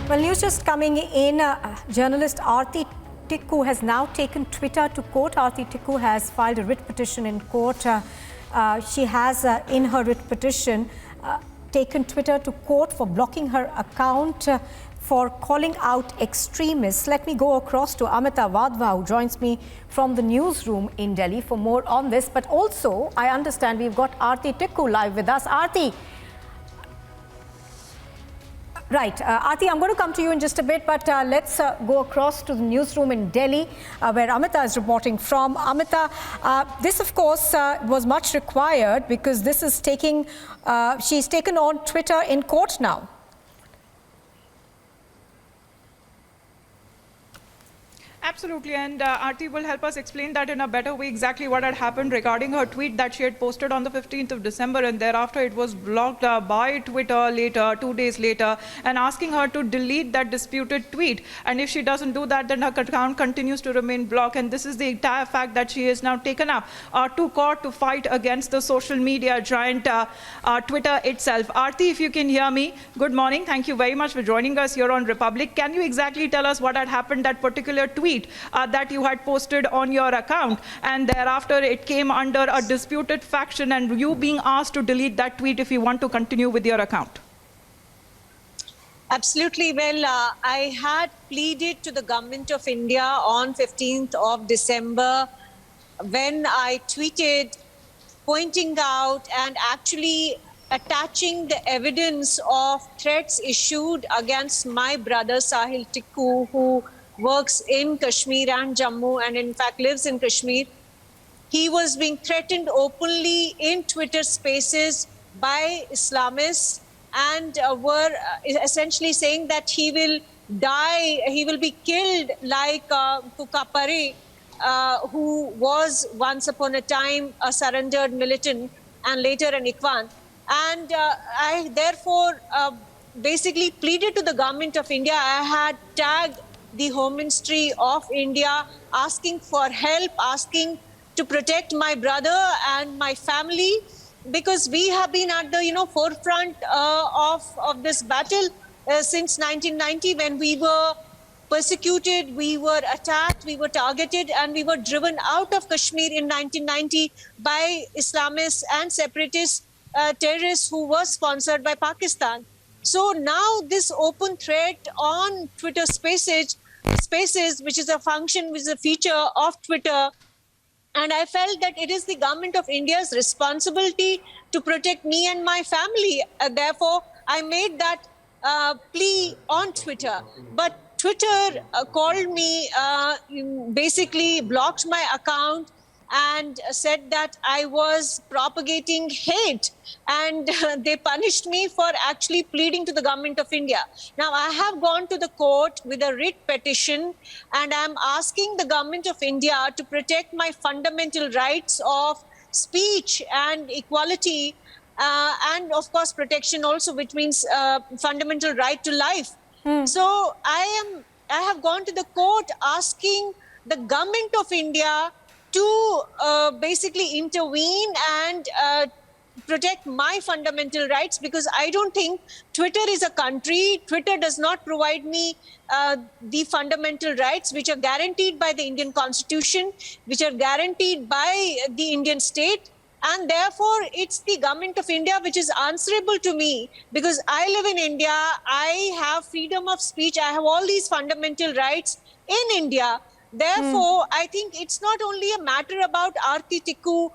Well, news just coming in. Journalist Aarti Tikku has now taken Twitter to court. Aarti Tikku has filed a writ petition in court. She has, in her writ petition, taken Twitter to court for blocking her account for calling out extremists. Let me go across to Amita Wadhwa, who joins me from the newsroom in Delhi for more on this. But also, I understand we've got Aarti Tikku live with us. Aarti. Right. Aarti, I'm going to come to you in just a bit, but let's go across to the newsroom in Delhi, where Amita is reporting from. Amita, this, of course, was much required because this is she's taken on Twitter in court now. Absolutely, and Aarti will help us explain that in a better way exactly what had happened regarding her tweet that she had posted on the 15th of December, and thereafter it was blocked by Twitter later, 2 days later, and asking her to delete that disputed tweet. And if she doesn't do that, then her account continues to remain blocked. And this is the entire fact that she is now taken up to court to fight against the social media giant Twitter itself. Aarti, if you can hear me, good morning. Thank you very much for joining us here on Republic. Can you exactly tell us what had happened, that particular tweet that you had posted on your account, and thereafter it came under a disputed faction, and you being asked to delete that tweet if you want to continue with your account? Absolutely. Well, I had pleaded to the government of India on 15th of December when I tweeted pointing out and actually attaching the evidence of threats issued against my brother Sahil Tikku, who works in Kashmir and Jammu and in fact lives in Kashmir. He was being threatened openly in Twitter spaces by Islamists and were essentially saying that he will die, he will be killed like Kukapare, who was once upon a time a surrendered militant and later an Ikhwan. And I therefore basically pleaded to the government of India. I had tagged the Home Ministry of India, asking for help, asking to protect my brother and my family, because we have been at the forefront of this battle since 1990, when we were persecuted, we were attacked, we were targeted, and we were driven out of Kashmir in 1990 by Islamists and separatist terrorists who were sponsored by Pakistan. So now this open threat on Twitter Spaces, which is a function, which is a feature of Twitter, and I felt that it is the government of India's responsibility to protect me and my family. Therefore, I made that plea on Twitter. But Twitter called me, basically blocked my account, and said that I was propagating hate, and they punished me for actually pleading to the government of India. Now, I have gone to the court with a writ petition, and I'm asking the government of India to protect my fundamental rights of speech and equality, and of course protection also, which means fundamental right to life. So I have gone to the court asking the government of India to basically intervene and protect my fundamental rights, because I don't think Twitter is a country. Twitter does not provide me the fundamental rights which are guaranteed by the Indian Constitution, which are guaranteed by the Indian state. And therefore, it's the government of India which is answerable to me, because I live in India, I have freedom of speech, I have all these fundamental rights in India. Therefore, I think it's not only a matter about Aarti Tikku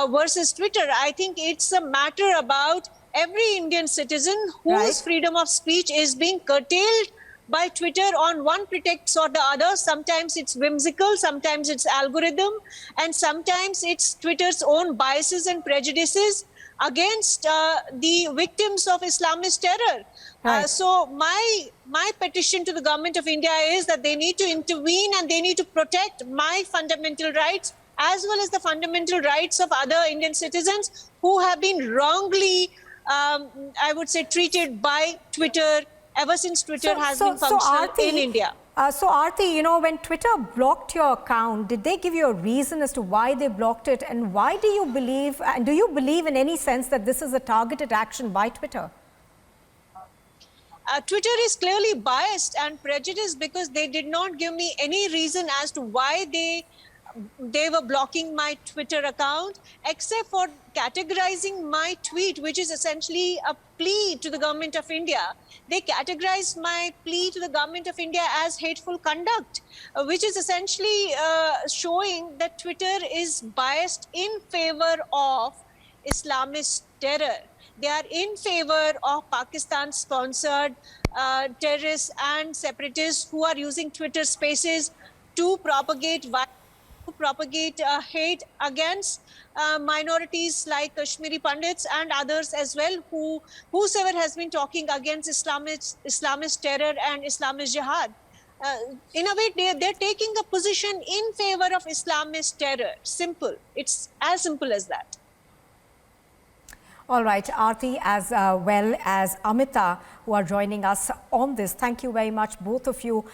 versus Twitter. I think it's a matter about every Indian citizen whose freedom of speech is being curtailed by Twitter on one pretext or the other. Sometimes it's whimsical, sometimes it's algorithm, and sometimes it's Twitter's own biases and prejudices against the victims of Islamist terror. So my petition to the government of India is that they need to intervene and they need to protect my fundamental rights, as well as the fundamental rights of other Indian citizens who have been wrongly, I would say, treated by Twitter ever since Twitter has been functional in India. So Aarti, when Twitter blocked your account, did they give you a reason as to why they blocked it? And why do you believe, and do you believe in any sense that this is a targeted action by Twitter? Twitter is clearly biased and prejudiced because they did not give me any reason as to why they were blocking my Twitter account, except for categorizing my tweet, which is essentially a plea to the government of India. They categorized my plea to the government of India as hateful conduct, which is essentially showing that Twitter is biased in favor of Islamist terror. They are in favor of Pakistan-sponsored terrorists and separatists who are using Twitter spaces to propagate hate against minorities like Kashmiri Pandits and others as well, whosoever has been talking against Islamist terror and Islamist jihad. In a way, they're taking a position in favor of Islamist terror. Simple. It's as simple as that. All right, Aarti as well as Amita, who are joining us on this. Thank you very much, both of you,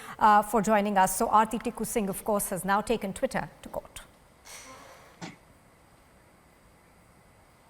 for joining us. So Aarti Tikku Singh, of course, has now taken Twitter to court.